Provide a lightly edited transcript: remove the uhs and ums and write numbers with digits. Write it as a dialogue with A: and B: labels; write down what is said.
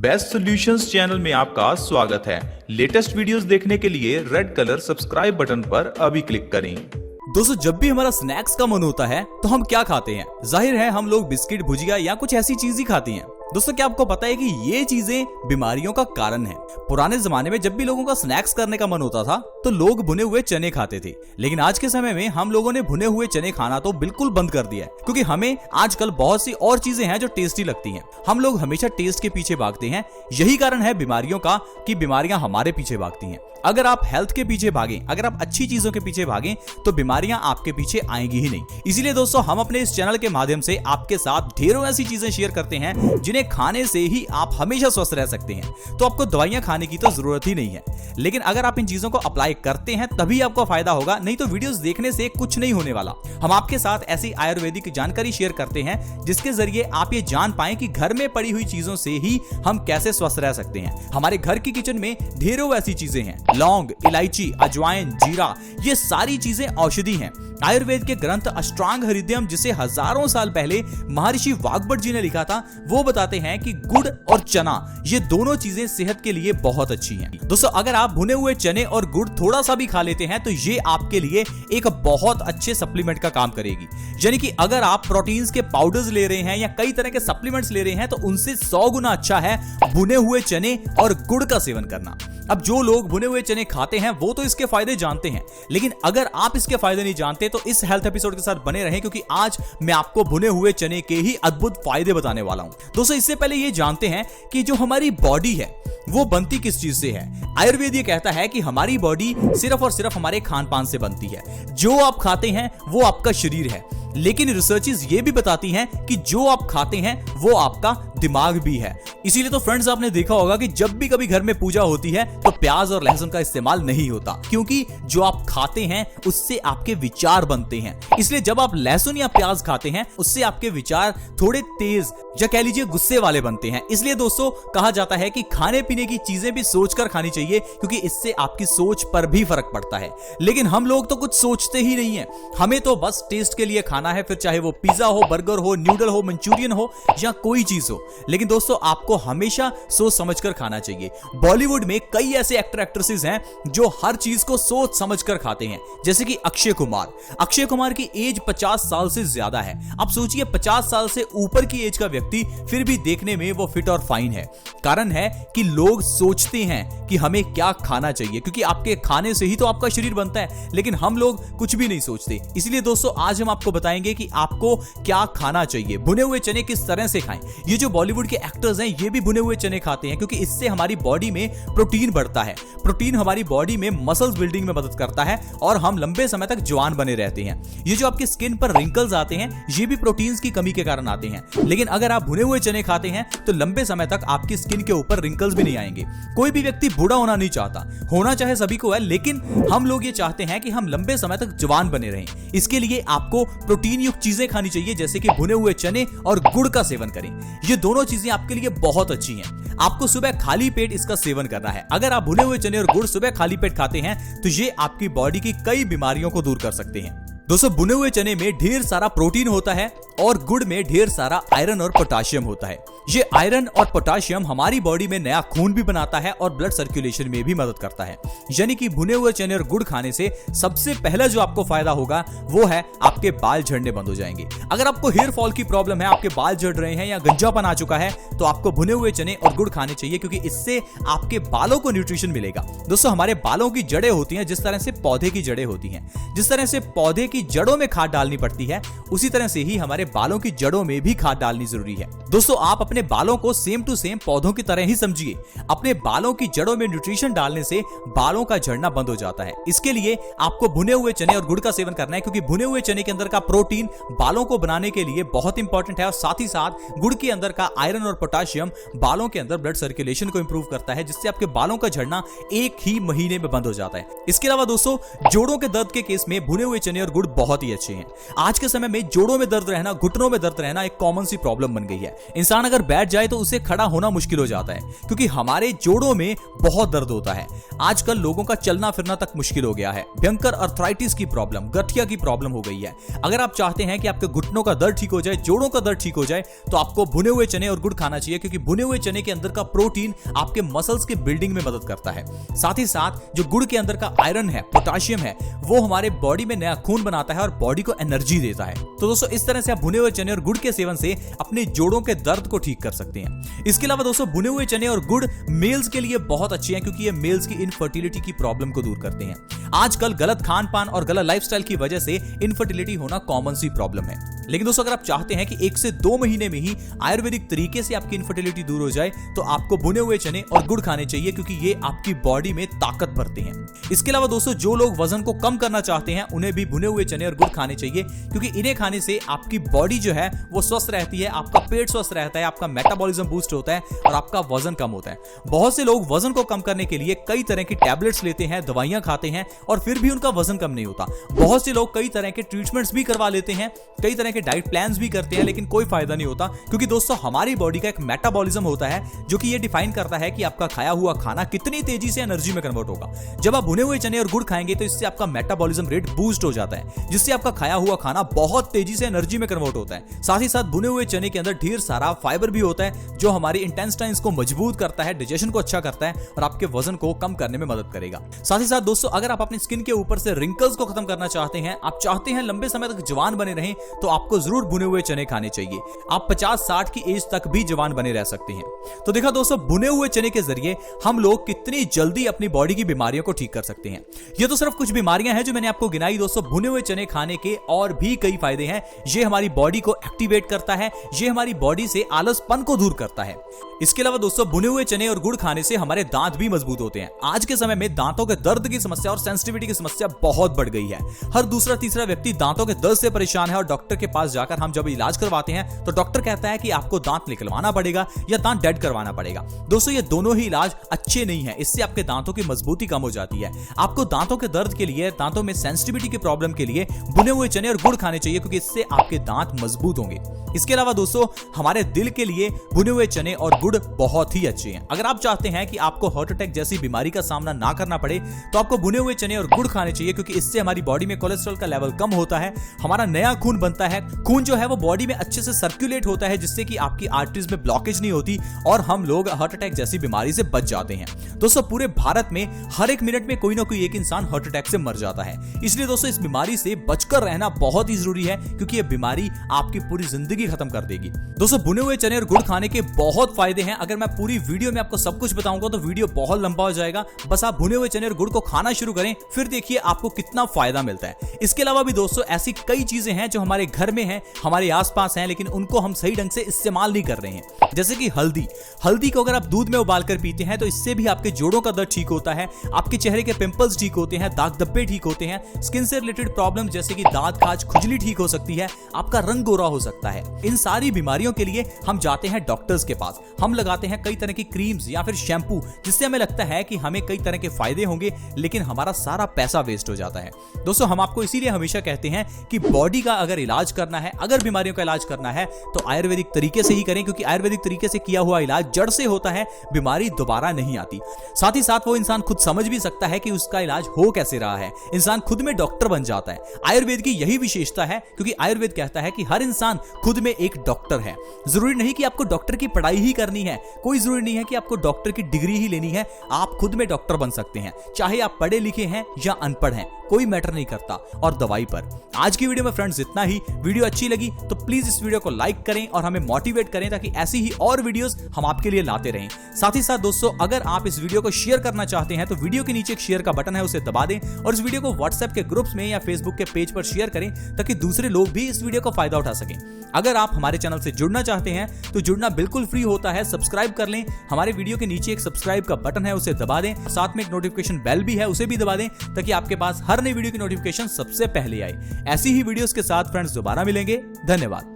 A: Best solutions channel में आपका स्वागत है। लेटेस्ट वीडियोस देखने के लिए रेड कलर सब्सक्राइब बटन पर अभी क्लिक करें।
B: दोस्तों, जब भी हमारा स्नैक्स का मन होता है तो हम क्या खाते हैं? जाहिर है हम लोग बिस्किट, भुजिया या कुछ ऐसी चीज ही खाती हैं। दोस्तों, क्या आपको पता है कि ये चीजें बीमारियों का कारण है? पुराने जमाने में जब भी लोगों का स्नैक्स करने का मन होता था तो लोग भुने हुए चने खाते थे, लेकिन आज के समय में हम लोगों ने भुने हुए चने खाना तो बिल्कुल बंद कर दिया है, क्योंकि हमें आजकल बहुत सी और चीजें हैं जो टेस्टी लगती हैं। हम लोग हमेशा टेस्ट के पीछे भागते हैं। यही कारण है बीमारियों का कि बीमारियां हमारे पीछे भागती हैं। अगर आप हेल्थ के पीछे भागें, अगर आप अच्छी चीजों के पीछे भागें तो बीमारियां आपके पीछे आएंगी ही नहीं। इसीलिए दोस्तों, हम अपने इस चैनल के माध्यम से आपके साथ ढेरों ऐसी चीजें शेयर करते हैं जिन्हें खाने से ही आप हमेशा स्वस्थ रह सकते हैं। तो आपको दवाइयां खाने की तो जरूरत ही नहीं है, लेकिन अगर आप इन चीजों को अप्लाई करते हैं तभी आपको फायदा होगा, नहीं तो वीडियोस देखने से कुछ नहीं होने वाला। हम आपके साथ ऐसी आयुर्वेदिक जानकारी शेयर करते हैं जिसके जरिए आप ये जान पाएं कि घर में पड़ी हुई चीजों से ही हम कैसे स्वस्थ रह सकते हैं। हमारे घर की किचन में ढेरों ऐसी चीजें हैं। लौंग, इलायची, अजवाइन, जीरा, ये सारी चीजें औषधि हैं। आयुर्वेद के ग्रंथ अष्टांग हृदयम, जिसे हजारों साल पहले महर्षि वाग्भट जी ने लिखा था, वो बताते हैं कि गुड़ और चना, ये दोनों चीजें सेहत के लिए बहुत अच्छी हैं। दोस्तों, अगर आप भुने हुए चने और गुड़ थोड़ा सा भी खा लेते हैं तो ये आपके लिए एक बहुत अच्छे सप्लीमेंट का काम करेगी। यानी कि अगर आप प्रोटीन्स के पाउडर्स ले रहे हैं या कई तरह के सप्लीमेंट्स ले रहे हैं तो उनसे 100 गुना अच्छा है भुने हुए चने और गुड़ का सेवन करना। अब जो लोग भुने हुए चने खाते हैं वो तो इसके फायदे जानते हैं, लेकिन अगर आप इसके फायदे नहीं जानते तो इस हेल्थ एपिसोड के साथ बने रहें, क्योंकि आज मैं आपको भुने हुए चने के ही अद्भुत फायदे बताने वाला हूं। दोस्तों, इससे पहले ये जानते हैं कि जो हमारी बॉडी है वो बनती किस चीज से है। आयुर्वेद ये कहता है कि हमारी बॉडी सिर्फ और सिर्फ हमारे खान पान से बनती है। जो आप खाते हैं वो आपका शरीर है, लेकिन रिसर्चेस ये भी बताती हैं कि जो आप खाते हैं वो आपका दिमाग भी है। इसीलिए तो फ्रेंड्स, आपने देखा होगा कि जब भी कभी घर में पूजा होती है तो प्याज और लहसुन का इस्तेमाल नहीं होता, क्योंकि जो आप खाते हैं उससे आपके विचार बनते हैं। इसलिए जब आप लहसुन या प्याज खाते हैं उससे आपके विचार थोड़े तेज या कह लीजिए गुस्से वाले बनते हैं। इसलिए दोस्तों, कहा जाता है कि खाने पीने की चीजें भी सोचकर खानी चाहिए, क्योंकि इससे आपकी सोच पर भी फर्क पड़ता है। लेकिन हम लोग तो कुछ सोचते ही नहीं है। हमें तो बस टेस्ट के लिए खाना है, फिर चाहे वो पिज्जा हो, बर्गर हो, न्यूडल हो, मंचूरियन हो या कोई चीज हो। लेकिन दोस्तों, आपको हमेशा सोच समझकर खाना चाहिए। बॉलीवुड में कई ऐसे एक्टर एक्ट्रेसेस हैं जो हर चीज को सोच समझकर खाते हैं, जैसे कि अक्षय कुमार। अक्षय कुमार की एज 50 साल से ज्यादा है। अब सोचिए, 50 साल से ऊपर की एज का व्यक्ति फिर भी देखने में वो फिट और फाइन है। कारण है कि लोग सोचते हैं कि हमें क्या खाना चाहिए, क्योंकि आपके खाने से ही तो आपका शरीर बनता है, लेकिन हम लोग कुछ भी नहीं सोचते। इसलिए दोस्तों, आज हम आपको बताएंगे कि आपको क्या खाना चाहिए। भुने हुए चने किस तरह से खाएं। ये जो बॉलीवुड के एक्टर्स हैं ये भी भुने हुए चने खाते हैं, क्योंकि इससे हमारी बॉडी में प्रोटीन बढ़ता है। प्रोटीन हमारी बॉडी में मसल्स बिल्डिंग में मदद करता है और हम लंबे समय तक जवान बने रहते हैं। ये जो आपकी स्किन पर रिंकल्स आते हैं ये भी प्रोटीन्स की कमी के कारण आते हैं। लेकिन अगर आप भुने हुए चने खाते हैं तो लंबे समय तक आपकी स्किन के ऊपर रिंकल्स भी नहीं आएंगे। कोई भी व्यक्ति बूढ़ा होना नहीं चाहता, होना चाहे सभी को है, लेकिन हम लोग ये चाहते हैं कि हम लंबे समय तक जवान बने रहें। इसके लिए आपको प्रोटीन युक्त चीजें खानी चाहिए, जैसे कि भुने हुए चने और गुड़ का सेवन करें। ये दोनों चीजें आपके लिए बहुत अच्छी हैं। आपको सुबह खाली पेट इसका सेवन करना है। अगर आप भुने हुए चने और गुड़ सुबह खाली पेट खाते हैं तो ये आपकी बॉडी की कई बीमारियों को दूर कर सकते हैं। दोस्तों, भुने हुए चने में ढेर सारा प्रोटीन होता है और गुड़ में ढेर सारा आयरन और पोटाशियम होता है। ये आयरन और पोटाशियम हमारी बॉडी में नया खून भी बनाता है और ब्लड सर्कुलेशन में भी मदद करता है। यानी कि भुने हुए चने और गुड़ खाने से सबसे पहला जो आपको फायदा होगा वो है आपके बाल झड़ने बंद हो जाएंगे। अगर आपको हेयर फॉल की प्रॉब्लम है, आपके बाल झड़ रहे हैं या गंजापन आ चुका है, तो आपको भुने हुए चने और गुड़ खाने चाहिए, क्योंकि इससे आपके बालों को न्यूट्रिशन मिलेगा। दोस्तों, हमारे बालों की जड़ें होती हैं जिस तरह से पौधे की जड़ें होती हैं। जिस तरह से पौधे की जड़ों में खाद डालनी पड़ती है, उसी तरह से ही हमारे बालों की जड़ों में भी खाद डालनी जरूरी है। दोस्तों, आप अपने बालों को सेम टू सेम पौधों की तरह ही समझिए। अपने बालों की जड़ों में न्यूट्रिशन डालने से बालों का झड़ना बंद हो जाता है। इसके लिए आपको भुने हुए चने और गुड़ का सेवन करना है, क्योंकि भुने हुए चने के अंदर का प्रोटीन बालों को बनाने के लिए बहुत इंपॉर्टेंट है, और साथ ही साथ गुड़ के अंदर का आयरन और पोटाशियम बालों के अंदर ब्लड सर्कुलेशन को इंप्रूव करता है, जिससे आपके बालों का झड़ना एक ही महीने में बंद हो जाता है। इसके अलावा दोस्तों, जोड़ों के दर्द के केस में भुने हुए चने और गुड़ बहुत ही अच्छे हैं। आज के समय में जोड़ों में दर्द रहना घुटनों में दर्द रहना एक कॉमन सी प्रॉब्लम बन गई है। इंसान अगर बैठ जाए तो उसे खड़ा होना मुश्किल हो जाता है क्योंकि हमारे जोड़ों में बहुत दर्द होता है। आजकल लोगों का चलना फिरना तक मुश्किल हो गया है। भयंकर अर्थराइटिस की प्रॉब्लम, गठिया की प्रॉब्लम हो गई है। अगर आप चाहते हैं कि आपके घुटनों का दर्द ठीक हो जाए, जोड़ों का दर्द ठीक हो जाए, तो आपको भुने हुए चने और गुड़ खाना चाहिए क्योंकि भुने हुए चने के अंदर का प्रोटीन आपके मसल्स के बिल्डिंग में मदद करता है। साथ ही साथ जो गुड़ के अंदर का आयरन है, पोटाशियम है, वो हमारे बॉडी में नया खून बनाता है और बॉडी को एनर्जी देता है। तो दोस्तों इस तरह से आप भुने हुए चने और गुड़ के सेवन से अपने जोड़ों के दर्द को ठीक कर सकते हैं। इसके अलावा दोस्तों भुने हुए चने और गुड़ मेल्स के लिए बहुत अच्छे हैं क्योंकि ये मेल्स की इनफर्टिलिटी की प्रॉब्लम को दूर करते हैं। आजकल गलत खान पान और गलत लाइफस्टाइल की वजह से इनफर्टिलिटी होना कॉमन सी प्रॉब्लम है। लेकिन दोस्तों अगर आप चाहते हैं कि 1 से 2 महीने में ही आयुर्वेदिक तरीके से आपकी इनफर्टिलिटी दूर हो जाए तो आपको भुने हुए चने और गुड़ खाने चाहिए क्योंकि ये आपकी बॉडी में ताकत भरते हैं। इसके अलावा दोस्तों जो लोग वजन को कम करना चाहते हैं उन्हें भी भुने हुए चने और गुड़ खाने चाहिए क्योंकि इन्हें खाने से आपकी बॉडी जो है वो स्वस्थ रहती है, आपका पेट स्वस्थ रहता है, आपका मेटाबॉलिज्म बूस्ट होता है और आपका वजन कम होता है। बहुत से लोग वजन को कम करने के लिए कई तरह की टैबलेट्स लेते हैं, दवाइयां खाते हैं और फिर भी उनका वजन कम नहीं होता। बहुत से लोग कई तरह के ट्रीटमेंट्स भी करवा लेते हैं, कई तरह के डाइट प्लान्स भी करते हैं, लेकिन कोई फायदा नहीं होता क्योंकि दोस्तों हमारी बॉडी का एक मेटाबॉलिज्म होता है जो कि ये डिफाइन करता है कि आपका खाया हुआ खाना कितनी तेजी से एनर्जी में कन्वर्ट होगा। जब आप भुने हुए चने और गुड़ खाएंगे तो इससे आपका मेटाबॉलिज्म रेट बूस्ट हो जाता है जिससे आपका खाया हुआ खाना बहुत तेजी से एनर्जी में कन्वर्ट होता है। साथ ही साथ भुने हुए चने के अंदर ढेर सारा फाइबर भी होता है जो हमारे इंटेस्टाइन्स को मजबूत करता है, डाइजेशन को अच्छा करता है और आपके वजन को कम करने में मदद करेगा। साथ ही साथ दोस्तों अगर आप अपनी स्किन के ऊपर से रिंकल्स को खत्म करना चाहते हैं, आप चाहते हैं लंबे समय तक जवान बने रहें, तो आपको जरूर भुने हुए चने खाने चाहिए। आप 50-60 की एज तक भी जवान बने रह सकते हैं। तो देखा दोस्तों भुने हुए चने के जरिए हम लोग कितनी जल्दी अपनी बॉडी की बीमारियों को ठीक कर सकते हैं। ये तो सिर्फ कुछ बीमारियां हैं जो मैंने आपको गिनाई। दोस्तों भुने हुए चने खाने के और भी कई फायदे हैं। ये हमारी बॉडी को एक्टिवेट करता है, ये हमारी बॉडी से आलसपन को दूर करता है। इसके अलावा दोस्तों भुने हुए चने और गुड़ खाने से हमारे दांत भी मजबूत होते हैं। आज के समय में दांतों के दर्द की समस्या और सेंसिटिविटी की समस्या बहुत बढ़ गई है। हर दूसरा तीसरा व्यक्ति दांतों के दर्द से परेशान है और डॉक्टर के पास जाकर हम जब इलाज करवाते हैं तो डॉक्टर कहता है कि आपको दांत निकलवाना पड़ेगा या दांत डेड करवाना पड़ेगा। दोस्तों ये दोनों ही इलाज अच्छे नहीं है, इससे आपके दांतों की मजबूती कम हो जाती है। आपको दांतों के दर्द के लिए, दांतों में सेंसिटिविटी की प्रॉब्लम के लिए भुने हुए चने और गुड़ खाने चाहिए क्योंकि इससे आपके दांत मजबूत होंगे। इसके अलावा दोस्तों हमारे दिल के लिए भुने हुए चने और गुड़ बहुत ही अच्छे हैं। अगर आप चाहते हैं कि आपको हार्ट अटैक जैसी बीमारी का सामना ना करना पड़े तो आपको भुने हुए चने और गुड़ खाने चाहिए क्योंकि इससे हमारी बॉडी में कोलेस्ट्रॉल का लेवल कम होता है, हमारा नया खून बनता है, खून जो है वो बॉडी में अच्छे से सर्कुलेट होता है जिससे कि आपकी आर्टरीज में ब्लॉकेज नहीं होती और हम लोग हार्ट अटैक जैसी बीमारी से बच जाते हैं। दोस्तों पूरे भारत में हर एक मिनट में कोई ना कोई एक इंसान हार्ट अटैक से मर जाता है, इसलिए दोस्तों इस बीमारी से बचकर रहना बहुत ही जरूरी है क्योंकि यह बीमारी आपकी पूरी जिंदगी खत्म कर देगी। दोस्तों भुने हुए चने और गुड़ खाने के बहुत फायदे हैं। अगर मैं पूरी वीडियो में आपको सब कुछ बताऊंगा तो वीडियो बहुत लंबा हो जाएगा। बस आप भुने हुए चने और गुड़ को खाना शुरू करें, फिर देखिए आपको कितना फायदा मिलता है। इसके अलावा भी दोस्तों ऐसी कई चीजें हैं जो हमारे घर में हैं, हमारे आसपास हैं, लेकिन उनको हम सही ढंग से इस्तेमाल नहीं कर रहे हैं। जैसे कि हल्दी को अगर आप दूध में उबालकर पीते हैं तो इससे भी आपके जोड़ों का दर्द ठीक होता है, आपके चेहरे के पिंपल्स ठीक होते हैं, दाग धब्बे ठीक होते हैं, स्किन से रिलेटेड प्रॉब्लम जैसे कि दांत खाज खुजली ठीक हो सकती है, आपका रंग गोरा हो सकता है। इन सारी बीमारियों के लिए हम जाते हैं डॉक्टर्स के पास, हम लगाते हैं कई तरह की क्रीम्स या फिर शैम्पू जिससे हमें लगता है कि हमें कई तरह के फायदे होंगे, लेकिन हमारा सारा पैसा वेस्ट हो जाता है। दोस्तों हम आपको इसीलिए हमेशा कहते हैं कि बॉडी का अगर इलाज करना है, अगर बीमारियों का इलाज करना है तो आयुर्वेदिक तरीके से ही करें क्योंकि आयुर्वेदिक तरीके से किया हुआ इलाज जड़ से होता है, बीमारी दोबारा नहीं आती। साथ ही साथ वो इंसान खुद समझ भी सकता है कि उसका इलाज हो कैसे रहा है, इंसान खुद में डॉक्टर बन जाता है। आयुर्वेद की यही विशेषता है क्योंकि आयुर्वेद कहता है कि हर इंसान खुद में एक डॉक्टर है। जरूरी नहीं कि आपको डॉक्टर की पढ़ाई ही करनी है, कोई जरूरी नहीं है कि आपको डॉक्टर की डिग्री ही लेनी है, आप खुद में डॉक्टर बन सकते हैं, चाहे आप पढ़े लिखे हैं या अनपढ़ हैं, कोई मैटर नहीं करता। और दवाई पर आज की वीडियो में फ्रेंड्स इतना ही। वीडियो अच्छी लगी तो प्लीज इस वीडियो को लाइक करें और हमें मोटिवेट करें ताकि ऐसी ही और वीडियोस हम आपके लिए लाते रहें। साथ ही साथ दोस्तों अगर आप इस वीडियो को शेयर करना चाहते हैं तो वीडियो के नीचे एक शेयर का बटन है, उसे दबा दें और इस वीडियो को व्हाट्सएप के ग्रुप्स में या फेसबुक के पेज पर शेयर करें ताकि दूसरे लोग भी इस वीडियो का फायदा उठा सकें। अगर आप हमारे चैनल से जुड़ना चाहते हैं तो जुड़ना बिल्कुल फ्री होता है, सब्सक्राइब कर लें। हमारे वीडियो के नीचे एक सब्सक्राइब का बटन है, उसे दबा दें, साथ में एक नोटिफिकेशन बेल भी है, उसे भी दबा दें ताकि आपके पास हर नई वीडियो की नोटिफिकेशन सबसे पहले आए। ऐसी ही वीडियोस के साथ फ्रेंड्स दोबारा मिलेंगे। धन्यवाद।